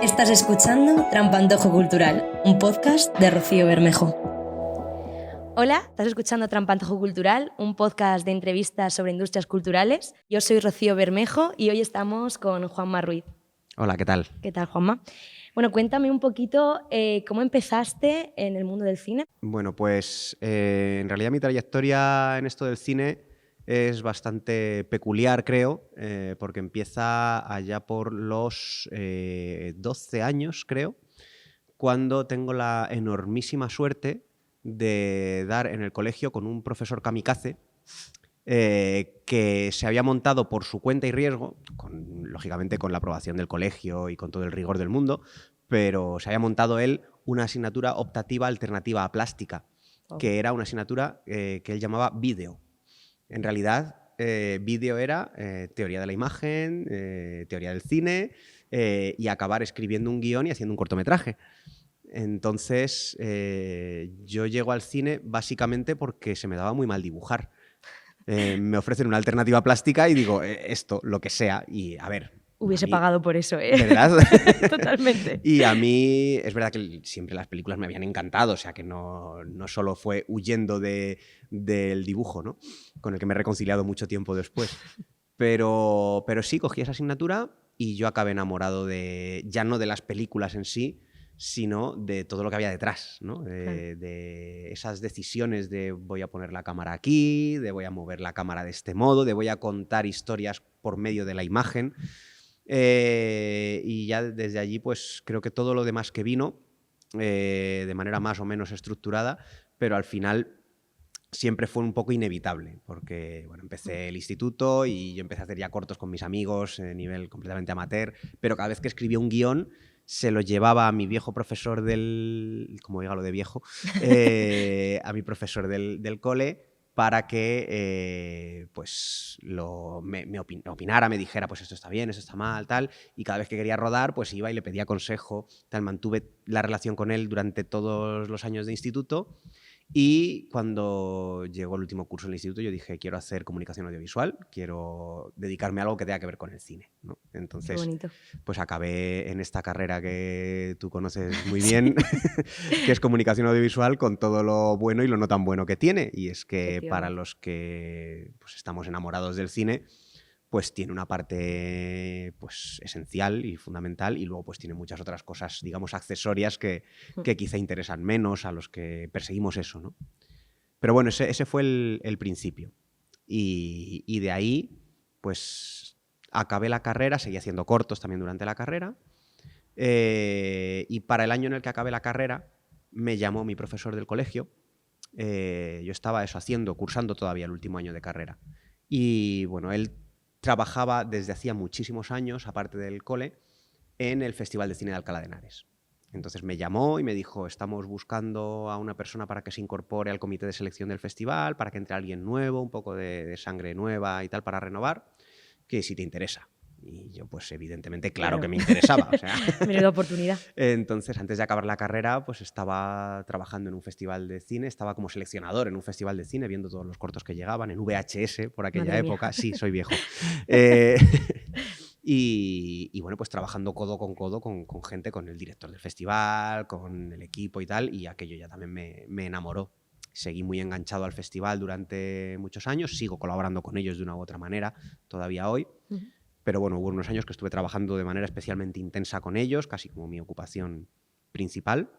Estás escuchando Trampantojo Cultural, un podcast de Rocío Bermejo. Hola, estás escuchando Trampantojo Cultural, un podcast de entrevistas sobre industrias culturales. Yo soy Rocío Bermejo y hoy estamos con Juanma Ruiz. Hola, ¿qué tal? ¿Qué tal, Juanma? Bueno, cuéntame un poquito cómo empezaste en el mundo del cine. Bueno, pues en realidad mi trayectoria en esto del cine es bastante peculiar, creo, porque empieza allá por los 12 años, creo, cuando tengo la enormísima suerte de dar en el colegio con un profesor kamikaze que se había montado por su cuenta y riesgo, lógicamente con la aprobación del colegio y con todo el rigor del mundo, pero se había montado él una asignatura optativa alternativa a plástica, que era una asignatura que él llamaba vídeo. En realidad, vídeo era teoría de la imagen, teoría del cine y acabar escribiendo un guión y haciendo un cortometraje. Entonces, yo llego al cine básicamente porque se me daba muy mal dibujar. Me ofrecen una alternativa plástica y digo, esto, lo que sea, y a ver... Hubiese pagado por eso, ¿eh? ¿Verdad? Totalmente. Y a mí es verdad que siempre las películas me habían encantado, o sea que no solo fue huyendo del dibujo, ¿no? Con el que me he reconciliado mucho tiempo después. Pero sí, cogí esa asignatura y yo acabé enamorado ya no de las películas en sí, sino de todo lo que había detrás, ¿no? De esas decisiones de voy a poner la cámara aquí, de voy a mover la cámara de este modo, de voy a contar historias por medio de la imagen. Y ya desde allí, pues creo que todo lo demás que vino, de manera más o menos estructurada, pero al final siempre fue un poco inevitable, porque bueno, empecé el instituto y yo empecé a hacer ya cortos con mis amigos, a nivel completamente amateur, pero cada vez que escribía un guión, se lo llevaba a mi viejo profesor como diga lo de viejo, a mi profesor del cole, para que pues me opinara, me dijera, pues esto está bien, esto está mal, tal, y cada vez que quería rodar, pues iba y le pedía consejo, tal, mantuve la relación con él durante todos los años de instituto. Y cuando llegó el último curso en el instituto, yo dije, quiero hacer comunicación audiovisual, quiero dedicarme a algo que tenga que ver con el cine, ¿no? Entonces, pues acabé en esta carrera que tú conoces muy bien, que es comunicación audiovisual, con todo lo bueno y lo no tan bueno que tiene. Y es que para los que pues, estamos enamorados del cine, pues tiene una parte pues, esencial y fundamental, y luego pues tiene muchas otras cosas, digamos, accesorias que quizá interesan menos a los que perseguimos eso, ¿no? Pero bueno, ese fue el principio. Y de ahí, pues acabé la carrera, seguí haciendo cortos también durante la carrera, y para el año en el que acabé la carrera me llamó mi profesor del colegio. Yo estaba cursando todavía el último año de carrera. Y bueno, él trabajaba desde hacía muchísimos años, aparte del cole, en el Festival de Cine de Alcalá de Henares. Entonces me llamó y me dijo, estamos buscando a una persona para que se incorpore al comité de selección del festival, para que entre alguien nuevo, un poco de sangre nueva y tal, para renovar, que si te interesa. Y yo, pues evidentemente, claro que me interesaba. O sea. Menuda oportunidad. Entonces, antes de acabar la carrera, pues estaba trabajando en un festival de cine, estaba como seleccionador en un festival de cine, viendo todos los cortos que llegaban, en VHS por aquella época. Sí, soy viejo. Y bueno, pues trabajando codo con codo con gente, con el director del festival, con el equipo y tal, y aquello ya también me enamoró. Seguí muy enganchado al festival durante muchos años, sigo colaborando con ellos de una u otra manera todavía hoy. Pero bueno, hubo unos años que estuve trabajando de manera especialmente intensa con ellos, casi como mi ocupación principal.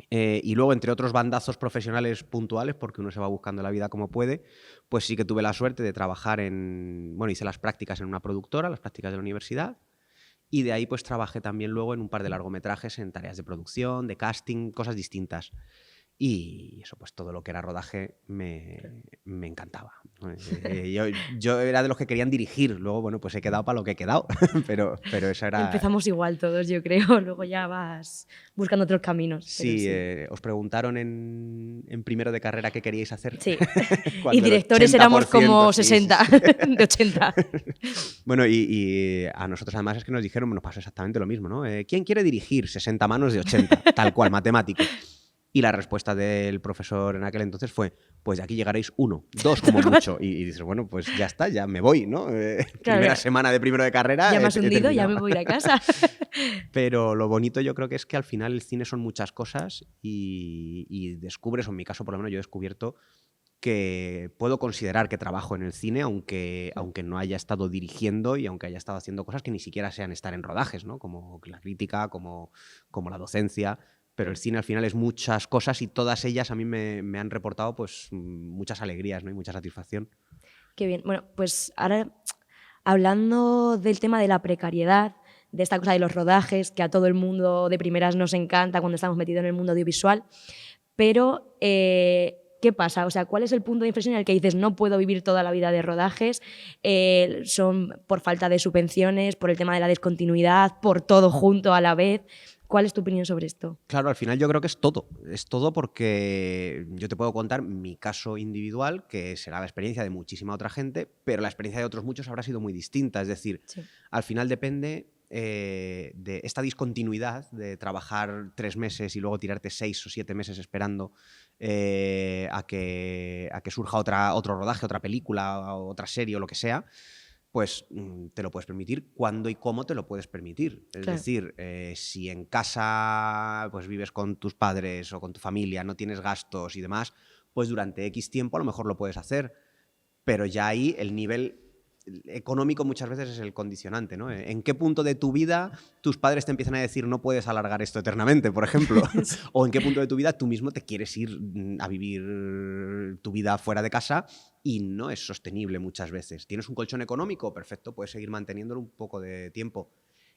Y luego, entre otros bandazos profesionales puntuales, porque uno se va buscando la vida como puede, pues sí que tuve la suerte de trabajar hice las prácticas en una productora, las prácticas de la universidad, y de ahí pues trabajé también luego en un par de largometrajes en tareas de producción, de casting, cosas distintas. Y eso, pues todo lo que era rodaje me encantaba. Yo era de los que querían dirigir, luego, bueno, pues he quedado para lo que he quedado, pero eso era... Empezamos igual todos, yo creo, luego ya vas buscando otros caminos. Sí, os preguntaron en primero de carrera qué queríais hacer. Sí, y directores éramos como 60, sí. De 80. Bueno, y a nosotros además es que nos dijeron, nos pasó exactamente lo mismo, ¿no? ¿Quién quiere dirigir? 60 manos de 80, tal cual, matemático. Y la respuesta del profesor en aquel entonces fue, pues de aquí llegaréis 1, 2 como mucho. Y dices, bueno, pues ya está, ya me voy, ¿no? Primera semana de primero de carrera. Ya me has hundido, ya me voy a ir a casa. Pero lo bonito yo creo que es que al final el cine son muchas cosas y descubres, o en mi caso por lo menos yo he descubierto que puedo considerar que trabajo en el cine, aunque no haya estado dirigiendo y aunque haya estado haciendo cosas que ni siquiera sean estar en rodajes, ¿no? Como la crítica, como la docencia. Pero el cine al final es muchas cosas y todas ellas a mí me han reportado pues muchas alegrías, ¿no? Y mucha satisfacción. Qué bien. Bueno, pues ahora hablando del tema de la precariedad, de esta cosa de los rodajes, que a todo el mundo de primeras nos encanta cuando estamos metidos en el mundo audiovisual, pero ¿qué pasa? O sea, ¿cuál es el punto de inflexión en el que dices no puedo vivir toda la vida de rodajes? ¿Son por falta de subvenciones, por el tema de la discontinuidad, por todo junto a la vez? ¿Cuál es tu opinión sobre esto? Claro, al final yo creo que es todo. Es todo porque yo te puedo contar mi caso individual, que será la experiencia de muchísima otra gente, pero la experiencia de otros muchos habrá sido muy distinta. Es decir, sí, al final depende de esta discontinuidad de trabajar 3 meses y luego tirarte 6 o 7 meses esperando a que surja otro rodaje, otra película, otra serie o lo que sea. Pues te lo puedes permitir cuándo y cómo te lo puedes permitir. Es decir, si en casa pues vives con tus padres o con tu familia, no tienes gastos y demás, pues durante X tiempo a lo mejor lo puedes hacer. Pero ya ahí el nivel económico muchas veces es el condicionante, ¿no? ¿En qué punto de tu vida tus padres te empiezan a decir no puedes alargar esto eternamente, por ejemplo? ¿O en qué punto de tu vida tú mismo te quieres ir a vivir tu vida fuera de casa y no es sostenible muchas veces? ¿Tienes un colchón económico? Perfecto, puedes seguir manteniéndolo un poco de tiempo.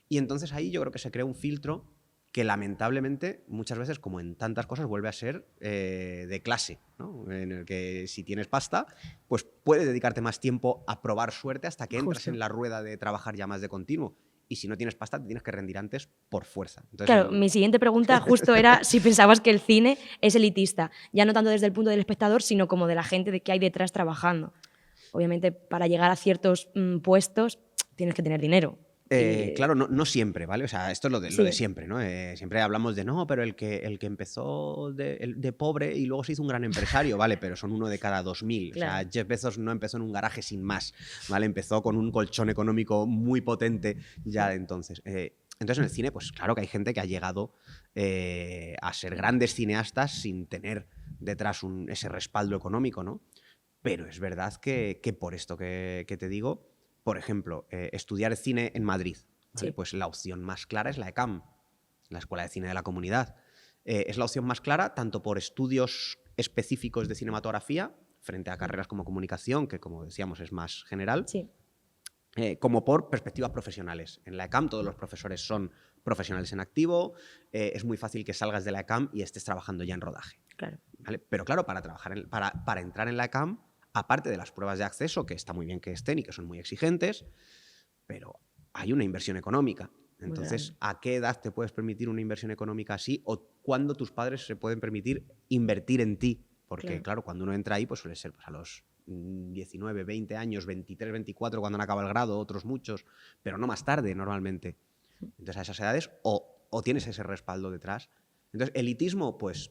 Y entonces ahí yo creo que se crea un filtro que lamentablemente muchas veces, como en tantas cosas, vuelve a ser de clase, ¿no? En el que si tienes pasta, pues puedes dedicarte más tiempo a probar suerte hasta que entras en la rueda de trabajar ya más de continuo. Y si no tienes pasta, te tienes que rendir antes por fuerza. Entonces, claro, mi siguiente pregunta justo era si pensabas que el cine es elitista, ya no tanto desde el punto del espectador, sino como de la gente de que hay detrás trabajando. Obviamente, para llegar a ciertos puestos tienes que tener dinero. Claro, no siempre, ¿vale? O sea, esto es lo de siempre, ¿no? Siempre hablamos de no, pero el que empezó de pobre y luego se hizo un gran empresario, ¿vale? Pero son 1 de cada 2000. Claro. O sea, Jeff Bezos no empezó en un garaje sin más, ¿vale? Empezó con un colchón económico muy potente ya entonces. Entonces, en el cine, pues claro que hay gente que ha llegado a ser grandes cineastas sin tener detrás ese respaldo económico, ¿no? Pero es verdad que por esto que te digo, por ejemplo, estudiar cine en Madrid, ¿vale? Sí. Pues la opción más clara es la ECAM, la Escuela de Cine de la Comunidad. Es la opción más clara tanto por estudios específicos de cinematografía, frente a carreras como comunicación, que como decíamos es más general, sí. Como por perspectivas profesionales. En la ECAM todos los profesores son profesionales en activo, es muy fácil que salgas de la ECAM y estés trabajando ya en rodaje. Claro. ¿Vale? Pero claro, para entrar en la ECAM, aparte de las pruebas de acceso, que está muy bien que estén y que son muy exigentes, pero hay una inversión económica. Entonces, ¿a qué edad te puedes permitir una inversión económica así? ¿O cuándo tus padres se pueden permitir invertir en ti? Porque, claro, cuando uno entra ahí, pues suele ser pues, a los 19, 20 años, 23, 24, cuando han acabado el grado, otros muchos, pero no más tarde normalmente. Entonces, a esas edades, o tienes ese respaldo detrás. Entonces, elitismo, pues...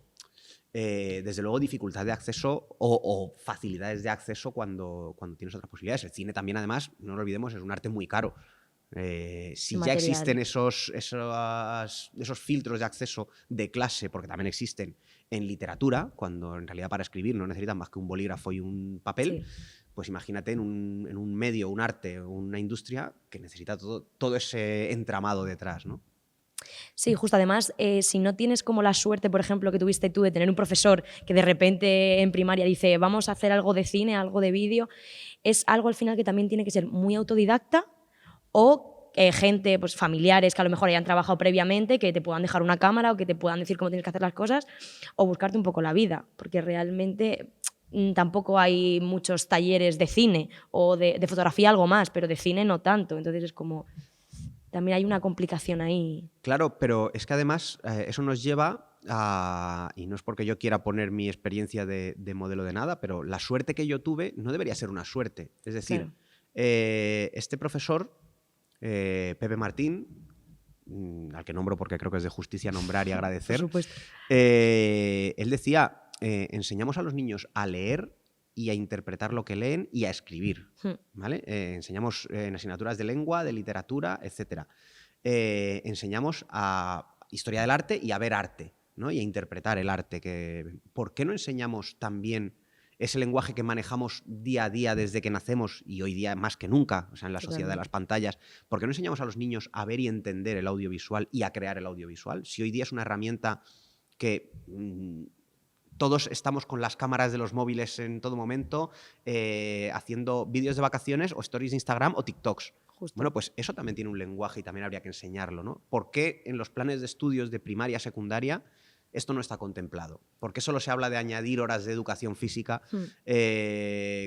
desde luego dificultad de acceso o facilidades de acceso cuando tienes otras posibilidades. El cine también, además, no lo olvidemos, es un arte muy caro. Si ya existen esos filtros de acceso de clase, porque también existen en literatura, cuando en realidad para escribir no necesitan más que un bolígrafo y un papel, pues imagínate en un medio, un arte, una industria que necesita todo ese entramado detrás, ¿no? Sí, justo. Además, si no tienes como la suerte, por ejemplo, que tuviste tú de tener un profesor que de repente en primaria dice vamos a hacer algo de cine, algo de vídeo, es algo al final que también tiene que ser muy autodidacta o gente, pues familiares que a lo mejor hayan trabajado previamente, que te puedan dejar una cámara o que te puedan decir cómo tienes que hacer las cosas o buscarte un poco la vida, porque realmente tampoco hay muchos talleres de cine o de fotografía algo más, pero de cine no tanto, entonces es como... También hay una complicación ahí. Claro, pero es que además eso nos lleva a... Y no es porque yo quiera poner mi experiencia de modelo de nada, pero la suerte que yo tuve no debería ser una suerte. Es decir, claro. Este profesor, Pepe Martín, al que nombro porque creo que es de justicia nombrar y agradecer, Por supuesto. Él decía, enseñamos a los niños a leer y a interpretar lo que leen y a escribir, ¿vale? Enseñamos en asignaturas de lengua, de literatura, etc. Enseñamos a historia del arte y a ver arte, ¿no? Y a interpretar el arte. ¿Por qué no enseñamos también ese lenguaje que manejamos día a día desde que nacemos y hoy día más que nunca, o sea, en la sociedad de las pantallas? ¿Por qué no enseñamos a los niños a ver y entender el audiovisual y a crear el audiovisual? Si hoy día es una herramienta que todos estamos con las cámaras de los móviles en todo momento, haciendo vídeos de vacaciones o stories de Instagram o TikToks. Justo. Bueno, pues eso también tiene un lenguaje y también habría que enseñarlo, ¿no? ¿Por qué en los planes de estudios de primaria, secundaria, esto no está contemplado? ¿Por qué solo se habla de añadir horas de educación física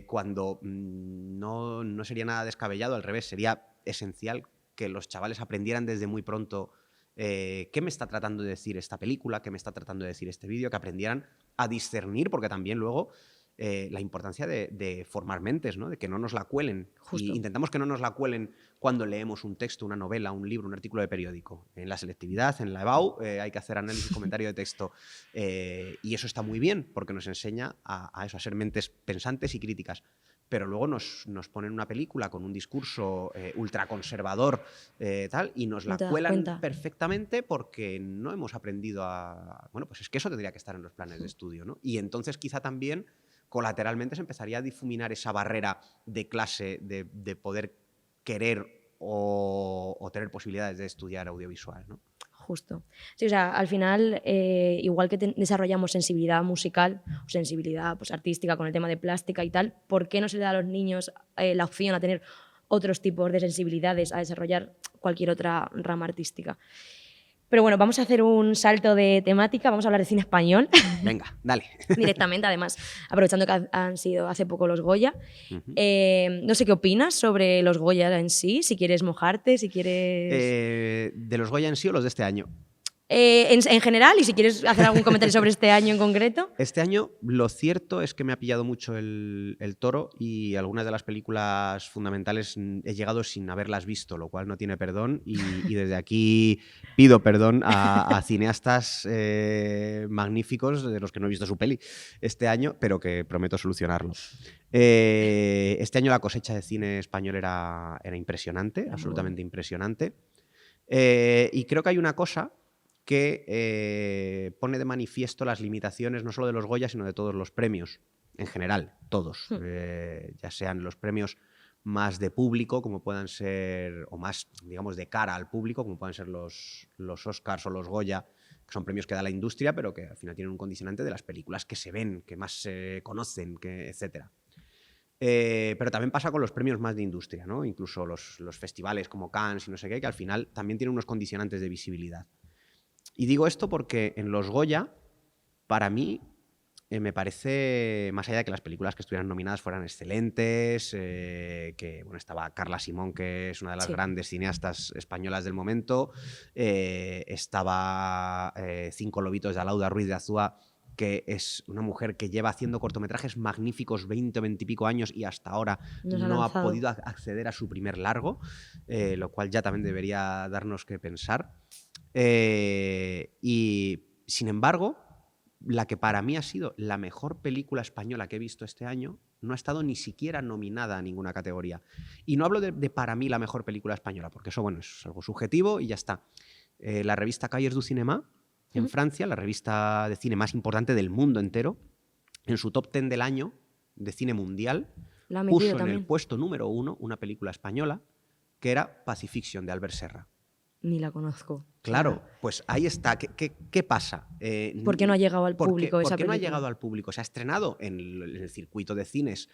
cuando no sería nada descabellado? Al revés, sería esencial que los chavales aprendieran desde muy pronto qué me está tratando de decir esta película, qué me está tratando de decir este vídeo, que aprendieran a discernir, porque también luego la importancia de formar mentes, ¿no? De que no nos la cuelen. Justo. Y intentamos que no nos la cuelen cuando leemos un texto, una novela, un libro, un artículo de periódico. En la selectividad, en la EBAU, hay que hacer análisis y comentario de texto. Y eso está muy bien, porque nos enseña a eso, a ser mentes pensantes y críticas. Pero luego nos ponen una película con un discurso ultraconservador tal, y nos la cuelan perfectamente porque no hemos aprendido a... Bueno, pues es que eso tendría que estar en los planes de estudio, ¿no? Y entonces quizá también colateralmente se empezaría a difuminar esa barrera de clase de poder querer o tener posibilidades de estudiar audiovisual, ¿no? Justo. Sí, o sea, al final, igual que desarrollamos sensibilidad musical o sensibilidad pues, artística con el tema de plástica y tal, ¿por qué no se le da a los niños la opción a tener otros tipos de sensibilidades, a desarrollar cualquier otra rama artística? Pero bueno, vamos a hacer un salto de temática, vamos a hablar de cine español. Venga, dale. Directamente, además, aprovechando que han sido hace poco los Goya. No sé qué opinas sobre los Goya en sí, si quieres mojarte, si quieres... ¿De los Goya en sí o los de este año? En general, y si quieres hacer algún comentario sobre este año en concreto. Este año lo cierto es que me ha pillado mucho el Toro y algunas de las películas fundamentales he llegado sin haberlas visto, lo cual no tiene perdón y desde aquí pido perdón a cineastas magníficos de los que no he visto su peli este año, pero que prometo solucionarlo. Este año la cosecha de cine español era impresionante, absolutamente impresionante. Y creo que hay una cosa que pone de manifiesto las limitaciones no solo de los Goya, sino de todos los premios, en general, todos. Ya sean los premios más de público, como puedan ser, o más, digamos, de cara al público, como puedan ser los Oscars o los Goya, que son premios que da la industria, pero que al final tienen un condicionante de las películas que se ven, que más se conocen, etc. Pero también pasa con los premios más de industria, ¿no? Incluso los festivales como Cannes y no sé qué, que al final también tienen unos condicionantes de visibilidad. Y digo esto porque en los Goya, para mí, me parece, más allá de que las películas que estuvieran nominadas fueran excelentes, que bueno, estaba Carla Simón, que es una de las grandes cineastas españolas del momento, estaba Cinco lobitos de Alauda Ruiz de Azúa, que es una mujer que lleva haciendo cortometrajes magníficos 20 y pico años y hasta ahora no ha podido acceder a su primer largo, lo cual ya también debería darnos que pensar. Y sin embargo, la que para mí ha sido la mejor película española que he visto este año no ha estado ni siquiera nominada a ninguna categoría. Y no hablo de para mí la mejor película española, porque eso bueno, es algo subjetivo y ya está. La revista Cahiers du Cinéma, en Francia, la revista de cine más importante del mundo entero, en su top 10 del año de cine mundial, puso en el puesto número 1 una película española que era Pacifiction, de Albert Serra. Ni la conozco. Claro, pues ahí está. ¿Qué pasa? ¿Por qué no ha llegado al público esa película? ¿Por qué no ha llegado al público? Se ha estrenado en el circuito de cines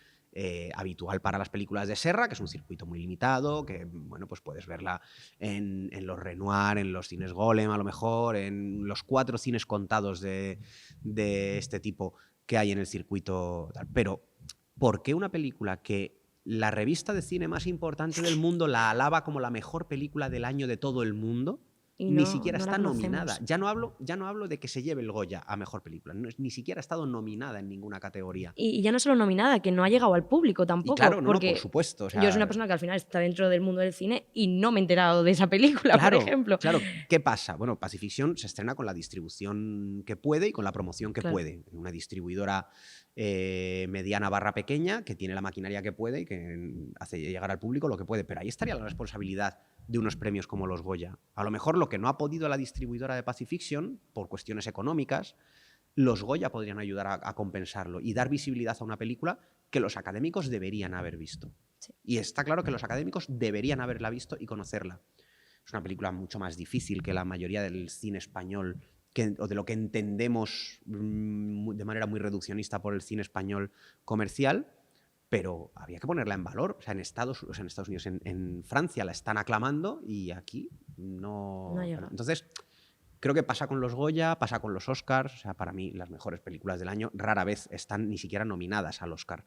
habitual para las películas de Serra, que es un circuito muy limitado, que bueno, pues puedes verla en los Renoir, en los cines Golem, a lo mejor, en los 4 cines contados de este tipo que hay en el circuito. Pero, ¿por qué una película que la revista de cine más importante del mundo la alaba como la mejor película del año de todo el mundo y Ni no, siquiera no la está conocemos. nominada. Ya no hablo de que se lleve el Goya a mejor película. Ni siquiera ha estado nominada en ninguna categoría. Y ya no solo nominada, que no ha llegado al público tampoco. Y claro, no, porque por supuesto. O sea, yo soy una persona que al final está dentro del mundo del cine y no me he enterado de esa película, claro, por ejemplo. Claro, ¿qué pasa? Bueno, Pacifiction se estrena con la distribución que puede y con la promoción que puede. Una distribuidora mediana / pequeña que tiene la maquinaria que puede y que hace llegar al público lo que puede. Pero ahí estaría la responsabilidad de unos premios como los Goya. A lo mejor lo que no ha podido la distribuidora de Pacifiction, por cuestiones económicas, los Goya podrían ayudar a compensarlo y dar visibilidad a una película que los académicos deberían haber visto. Sí. Y está claro que los académicos deberían haberla visto y conocerla. Es una película mucho más difícil que la mayoría del cine español, o de lo que entendemos de manera muy reduccionista por el cine español comercial, pero había que ponerla en valor. O sea, en Estados Unidos, en Francia la están aclamando y aquí no llega. Entonces, creo que pasa con los Goya, pasa con los Oscars. O sea, para mí las mejores películas del año rara vez están ni siquiera nominadas al Oscar.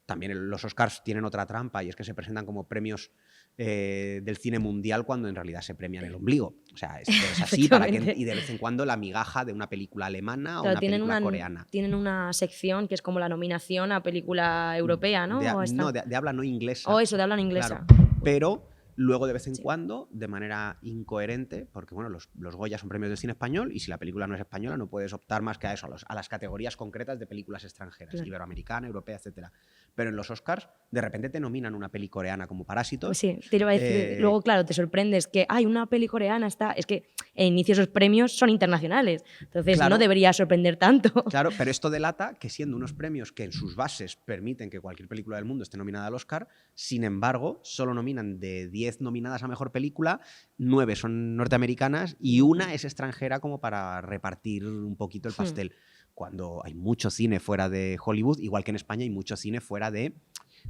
También los Oscars tienen otra trampa y es que se presentan como premios del cine mundial cuando en realidad se premian el ombligo. O sea, es así y de vez en cuando la migaja de una película alemana o una película coreana. Tienen una sección que es como la nominación a película europea, ¿no? De habla no inglesa. O eso, de habla no inglesa. Claro, pero luego de vez en cuando, de manera incoherente, porque bueno, los Goya son premios del cine español y si la película no es española no puedes optar más que a eso, a las categorías concretas de películas extranjeras, iberoamericana, europea, etc. Pero en los Oscars, de repente te nominan una peli coreana como Parásitos. Sí, te iba a decir. Luego, claro, te sorprendes que hay una peli coreana. Es que en inicio esos premios son internacionales. Entonces no debería sorprender tanto. Claro, pero esto delata que siendo unos premios que en sus bases permiten que cualquier película del mundo esté nominada al Oscar, sin embargo, solo nominan de 10 nominadas a Mejor Película, 9 son norteamericanas y una es extranjera como para repartir un poquito el pastel. Cuando hay mucho cine fuera de Hollywood, igual que en España hay mucho cine fuera de,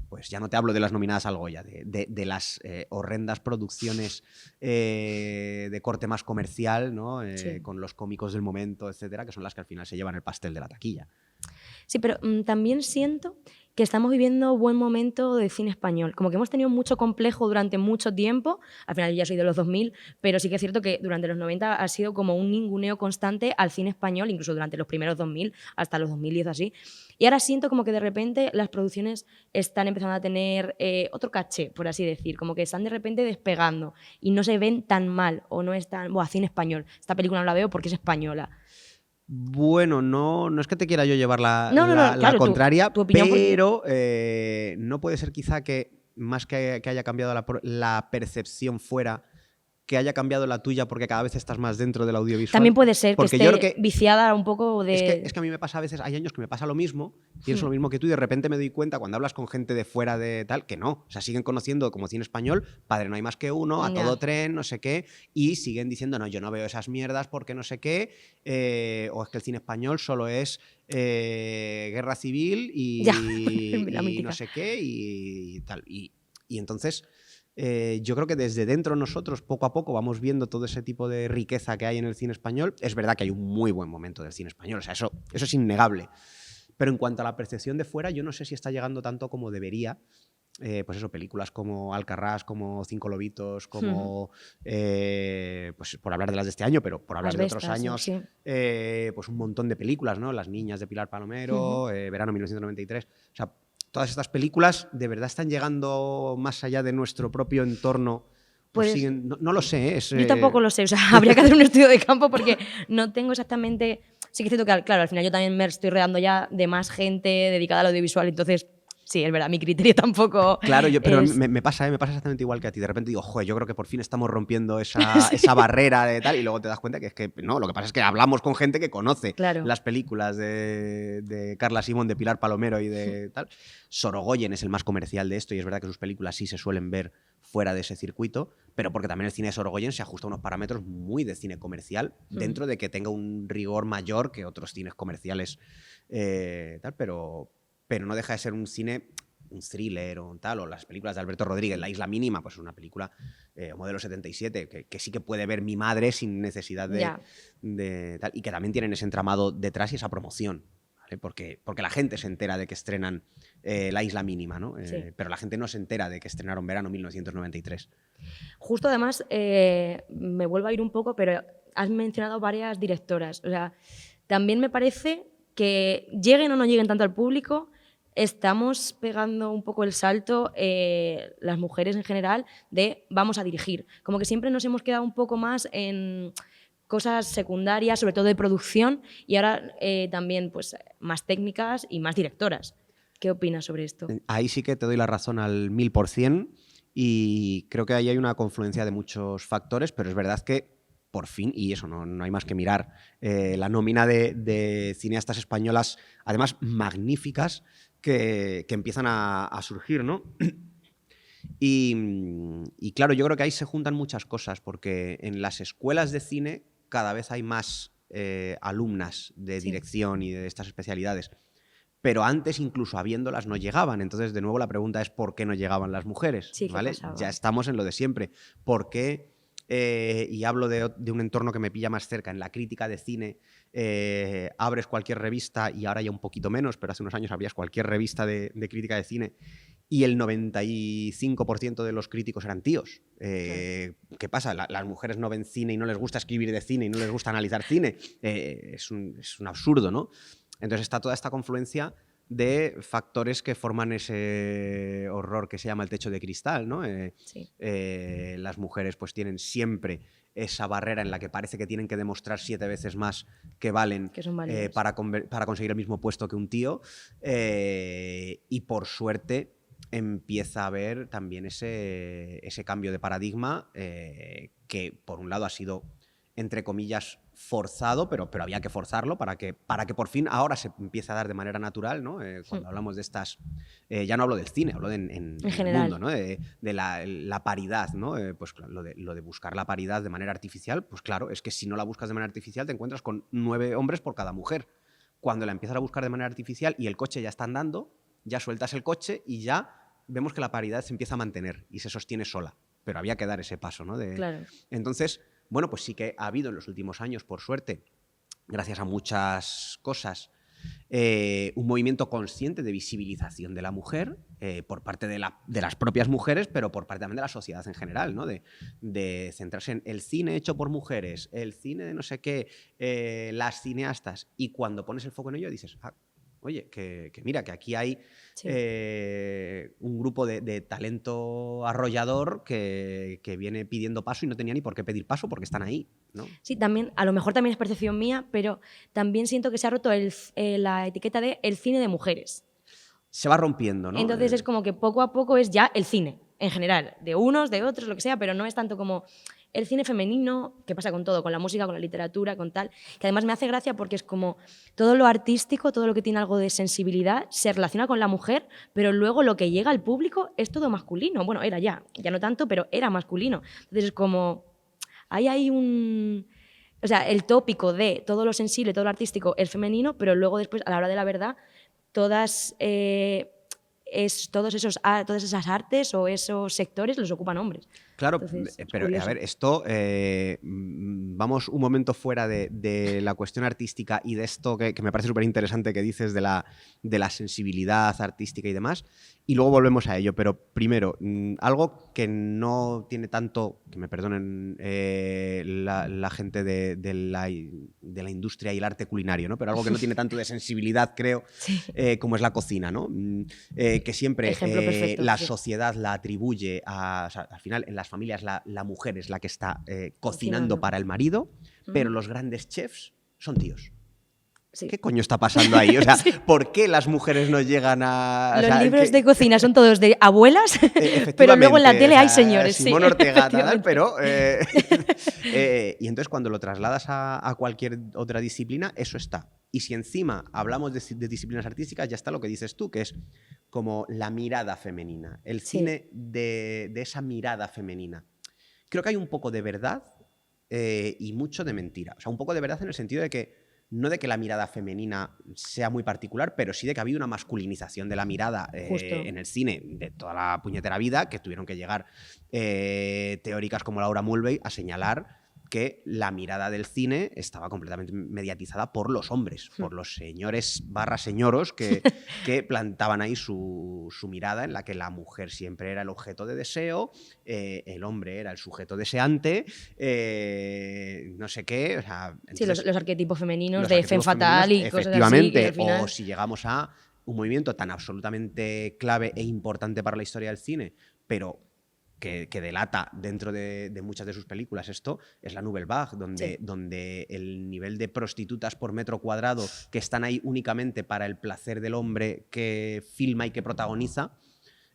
pues ya no te hablo de las nominadas al Goya, de las horrendas producciones de corte más comercial, ¿no? Con los cómicos del momento, etcétera, que son las que al final se llevan el pastel de la taquilla. Sí, pero también siento que estamos viviendo buen momento de cine español. Como que hemos tenido mucho complejo durante mucho tiempo. Al final yo ya soy de los 2000, pero sí que es cierto que durante los 90 ha sido como un ninguneo constante al cine español, incluso durante los primeros 2000, hasta los 2010 así. Y ahora siento como que de repente las producciones están empezando a tener otro caché, por así decir. Como que están de repente despegando y no se ven tan mal o no es tan... Buah, cine español. Esta película no la veo porque es española. Bueno, no es que te quiera yo llevar la claro, contraria, tu opinión, pero no puede ser quizá que más que haya cambiado la percepción fuera, que haya cambiado la tuya porque cada vez estás más dentro del audiovisual. También puede ser porque que esté viciada un poco de... Es que a mí me pasa a veces, hay años que me pasa lo mismo, pienso lo mismo que tú y de repente me doy cuenta cuando hablas con gente de fuera de tal, que no, o sea, siguen conociendo como cine español, Padre no hay más que uno, A todo tren, no sé qué, y siguen diciendo, no, yo no veo esas mierdas porque no sé qué, o es que el cine español solo es guerra civil y no sé qué y tal. Y entonces... yo creo que desde dentro nosotros poco a poco vamos viendo todo ese tipo de riqueza que hay en el cine español. Es verdad que hay un muy buen momento del cine español, o sea, eso es innegable. Pero en cuanto a la percepción de fuera, yo no sé si está llegando tanto como debería. Pues eso, películas como Alcarrás, como Cinco Lobitos, como pues por hablar de las de este año, pero por hablar de otros años, pues un montón de películas, ¿no? Las niñas de Pilar Palomero, Verano 1993, o sea, todas estas películas de verdad están llegando más allá de nuestro propio entorno. Pues siguen, no lo sé. Yo tampoco lo sé. O sea, habría que hacer un estudio de campo porque no tengo exactamente... Sí que es cierto que, claro, al final yo también me estoy rodeando ya de más gente dedicada al audiovisual, entonces... Sí, es verdad, mi criterio tampoco. Claro, pero me pasa exactamente igual que a ti. De repente digo, joder, yo creo que por fin estamos rompiendo esa barrera de tal, y luego te das cuenta que es que no, lo que pasa es que hablamos con gente que conoce las películas de Carla Simón, de Pilar Palomero y de tal. Sorogoyen es el más comercial de esto y es verdad que sus películas sí se suelen ver fuera de ese circuito, pero porque también el cine de Sorogoyen se ajusta a unos parámetros muy de cine comercial, dentro de que tenga un rigor mayor que otros cines comerciales, tal, pero no deja de ser un cine, un thriller o tal, o las películas de Alberto Rodríguez, La Isla Mínima, pues es una película modelo 77, que sí que puede ver mi madre sin necesidad de tal, y que también tienen ese entramado detrás y esa promoción. ¿vale? Porque la gente se entera de que estrenan La Isla Mínima, ¿no? Sí. Pero la gente no se entera de que estrenaron Verano 1993. Justo además, me vuelvo a ir un poco, pero has mencionado varias directoras. O sea, también me parece que lleguen o no lleguen tanto al público, estamos pegando un poco el salto, las mujeres en general, de vamos a dirigir. Como que siempre nos hemos quedado un poco más en cosas secundarias, sobre todo de producción, y ahora también pues, más técnicas y más directoras. ¿Qué opinas sobre esto? Ahí sí que te doy la razón al 1000%, y creo que ahí hay una confluencia de muchos factores, pero es verdad que por fin, y eso no hay más que mirar, la nómina de cineastas españolas, además magníficas, que empiezan a surgir, ¿no? Y claro, yo creo que ahí se juntan muchas cosas, porque en las escuelas de cine cada vez hay más alumnas de Sí. dirección y de estas especialidades. Pero antes, incluso habiéndolas, no llegaban. Entonces, de nuevo, la pregunta es ¿por qué no llegaban las mujeres? Sí, ¿qué ¿vale? pasaba? Ya estamos en lo de siempre. ¿Por qué? Y hablo de un entorno que me pilla más cerca. En la crítica de cine, abres cualquier revista, y ahora ya un poquito menos, pero hace unos años abrías cualquier revista de crítica de cine, y el 95% de los críticos eran tíos. ¿Qué pasa? Las mujeres no ven cine y no les gusta escribir de cine y no les gusta analizar cine. Es un absurdo, ¿no? Entonces está toda esta confluencia de factores que forman ese horror que se llama el techo de cristal, ¿no? Sí. Las mujeres pues tienen siempre esa barrera en la que parece que tienen que demostrar 7 veces más que valen, Que son valiosas. para conseguir el mismo puesto que un tío, y por suerte empieza a haber también ese cambio de paradigma, que por un lado ha sido, entre comillas, forzado, pero había que forzarlo para que por fin ahora se empiece a dar de manera natural, ¿no? Cuando hablamos de estas, ya no hablo del cine, hablo en el general. mundo, ¿no? De la paridad, ¿no? Pues lo de buscar la paridad de manera artificial, pues claro, es que si no la buscas de manera artificial te encuentras con 9 hombres por cada mujer. Cuando la empiezas a buscar de manera artificial y el coche ya está andando, ya sueltas el coche y ya vemos que la paridad se empieza a mantener y se sostiene sola. Pero había que dar ese paso, ¿no? Claro. Entonces, bueno, pues sí que ha habido en los últimos años, por suerte, gracias a muchas cosas, un movimiento consciente de visibilización de la mujer, por parte de las propias mujeres, pero por parte también de la sociedad en general, ¿no? De centrarse en el cine hecho por mujeres, el cine de no sé qué, las cineastas, y cuando pones el foco en ello dices, oye, que mira, que aquí hay Sí. un grupo de talento arrollador que viene pidiendo paso y no tenía ni por qué pedir paso porque están ahí, ¿no? Sí, también, a lo mejor también es percepción mía, pero también siento que se ha roto la etiqueta de el cine de mujeres. Se va rompiendo, ¿no? Entonces es como que poco a poco es ya el cine, en general, de unos, de otros, lo que sea, pero no es tanto como el cine femenino, que pasa con todo, con la música, con la literatura, con tal, que además me hace gracia porque es como todo lo artístico, todo lo que tiene algo de sensibilidad, se relaciona con la mujer, pero luego lo que llega al público es todo masculino. Bueno, era ya no tanto, pero era masculino. Entonces es como, ahí hay un... O sea, el tópico de todo lo sensible, todo lo artístico es femenino, pero luego después, a la hora de la verdad, todas esas artes o esos sectores los ocupan hombres. Claro, Entonces, pero a ver, esto, vamos un momento fuera de la cuestión artística y de esto que me parece súper interesante que dices de la sensibilidad artística y demás, y luego volvemos a ello. Pero primero, algo que no tiene tanto, que me perdonen la gente de la industria y el arte culinario, ¿no? Pero algo que no tiene tanto de sensibilidad, creo, sí. Como es la cocina, ¿no? Que siempre Ejemplo perfecto, la sí. sociedad la atribuye a... O sea, al final, en las familias la mujer es la que está cocinando Cocinando. para el marido, pero los grandes chefs son tíos. Sí. ¿Qué coño está pasando ahí? O sea, Sí. ¿por qué las mujeres no llegan a...? Los libros de cocina son todos de abuelas, pero luego en la tele hay señores. Simón sí, Ortega, tal, efectivamente. pero... y entonces cuando lo trasladas a cualquier otra disciplina, eso está. Y si encima hablamos de disciplinas artísticas, ya está lo que dices tú, que es como la mirada femenina. El Sí. cine de esa mirada femenina. Creo que hay un poco de verdad y mucho de mentira. O sea, un poco de verdad en el sentido de que no de que la mirada femenina sea muy particular, pero sí de que ha habido una masculinización de la mirada en el cine de toda la puñetera vida, que tuvieron que llegar teóricas como Laura Mulvey a señalar que la mirada del cine estaba completamente mediatizada por los hombres, por los señores / señoros que plantaban ahí su mirada, en la que la mujer siempre era el objeto de deseo, el hombre era el sujeto deseante, no sé qué. O sea, entonces, sí, los arquetipos femeninos de femme fatale y cosas así. Efectivamente, Al final... o si llegamos a un movimiento tan absolutamente clave e importante para la historia del cine, pero que delata dentro de muchas de sus películas esto, es la Nouvelle Vague, donde el nivel de prostitutas por metro cuadrado que están ahí únicamente para el placer del hombre que filma y que protagoniza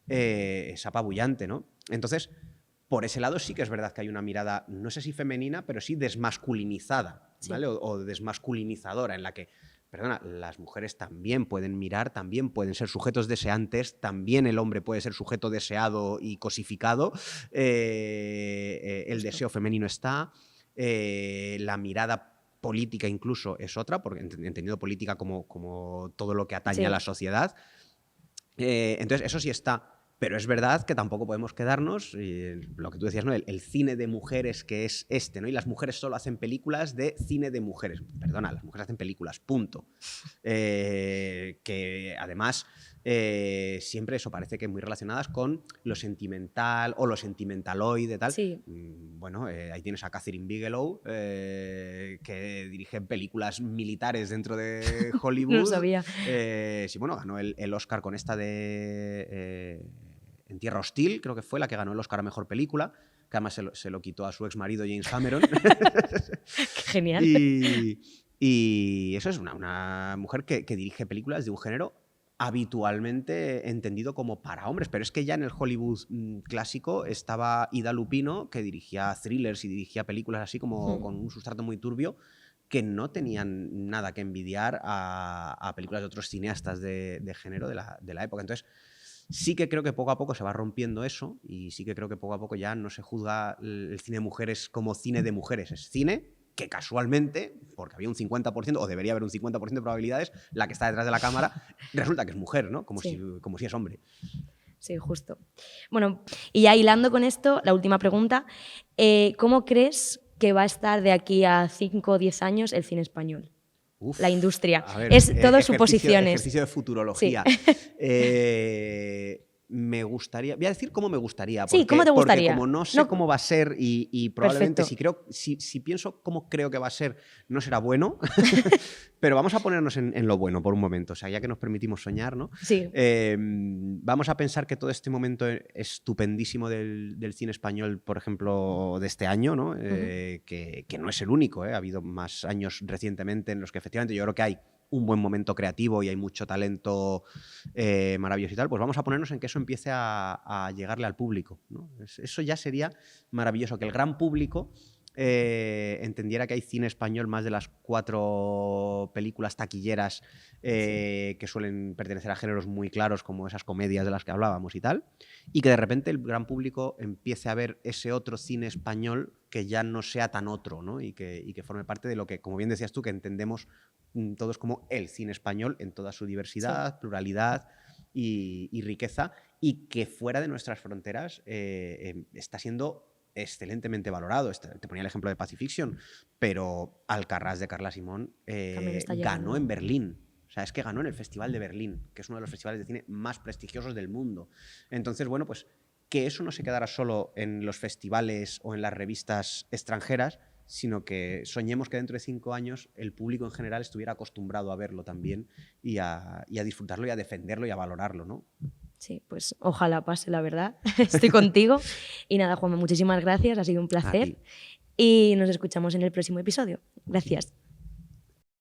es apabullante, ¿no? Entonces, por ese lado sí que es verdad que hay una mirada, no sé si femenina, pero sí desmasculinizada, ¿vale? O desmasculinizadora, en la que, perdona, las mujeres también pueden mirar, también pueden ser sujetos deseantes, también el hombre puede ser sujeto deseado y cosificado, el deseo femenino está, la mirada política incluso es otra, porque entendido política como todo lo que atañe a la sociedad. Entonces, eso sí está. Pero es verdad que tampoco podemos quedarnos, lo que tú decías, ¿no? El cine de mujeres que es este, ¿no? Y las mujeres solo hacen películas de cine de mujeres. Perdona, las mujeres hacen películas, punto. Que además siempre eso parece que muy relacionadas con lo sentimental o lo sentimentaloide, tal. Sí. Bueno, ahí tienes a Catherine Bigelow, que dirige películas militares dentro de Hollywood. No sabía. Sí, bueno, ganó el Oscar con esta de... En Tierra Hostil, creo que fue la que ganó el Oscar a Mejor Película, que además se lo quitó a su exmarido James Cameron. Qué genial. Y eso es una mujer que dirige películas de un género habitualmente entendido como para hombres, pero es que ya en el Hollywood clásico estaba Ida Lupino, que dirigía thrillers y dirigía películas así como con un sustrato muy turbio, que no tenían nada que envidiar a películas de otros cineastas de género de la época. Entonces, sí que creo que poco a poco se va rompiendo eso, y sí que creo que poco a poco ya no se juzga el cine de mujeres como cine de mujeres. Es cine que casualmente, porque había un 50%, o debería haber un 50% de probabilidades, la que está detrás de la cámara resulta que es mujer, ¿no? Como si es hombre. Sí, justo. Bueno, y ya hilando con esto, la última pregunta. ¿Cómo crees que va a estar de aquí a 5 o 10 años el cine español? Uf, la industria. Ver, es todo suposiciones. Ejercicio de futurología. Sí. Me gustaría... Voy a decir cómo me gustaría. Porque, ¿cómo te gustaría? Porque como no sé cómo va a ser y probablemente si pienso cómo creo que va a ser, no será bueno. Pero vamos a ponernos en lo bueno por un momento. O sea, ya que nos permitimos soñar, ¿no? Sí. Vamos a pensar que todo este momento estupendísimo del cine español, por ejemplo, de este año, ¿no? Que no es el único, ¿eh? Ha habido más años recientemente en los que efectivamente yo creo que hay un buen momento creativo y hay mucho talento maravilloso y tal, pues vamos a ponernos en que eso empiece a llegarle al público, ¿no? Eso ya sería maravilloso, que el gran público entendiera que hay cine español más de las 4 películas taquilleras que suelen pertenecer a géneros muy claros como esas comedias de las que hablábamos y tal, y que de repente el gran público empiece a ver ese otro cine español que ya no sea tan otro, ¿no? Y que forme parte de lo que, como bien decías tú, que entendemos todos como el cine español en toda su diversidad, pluralidad y riqueza, y que fuera de nuestras fronteras está siendo excelentemente valorado. Te ponía el ejemplo de Pacifiction, pero Alcarrás de Carla Simón ganó en Berlín. O sea, es que ganó en el Festival de Berlín, que es uno de los festivales de cine más prestigiosos del mundo. Entonces, bueno, pues que eso no se quedara solo en los festivales o en las revistas extranjeras, sino que soñemos que dentro de 5 años el público en general estuviera acostumbrado a verlo también y a disfrutarlo y a defenderlo y a valorarlo, ¿no? Sí, pues ojalá pase, la verdad. Estoy contigo. Y nada, Juanma, muchísimas gracias, ha sido un placer. Y nos escuchamos en el próximo episodio. Gracias.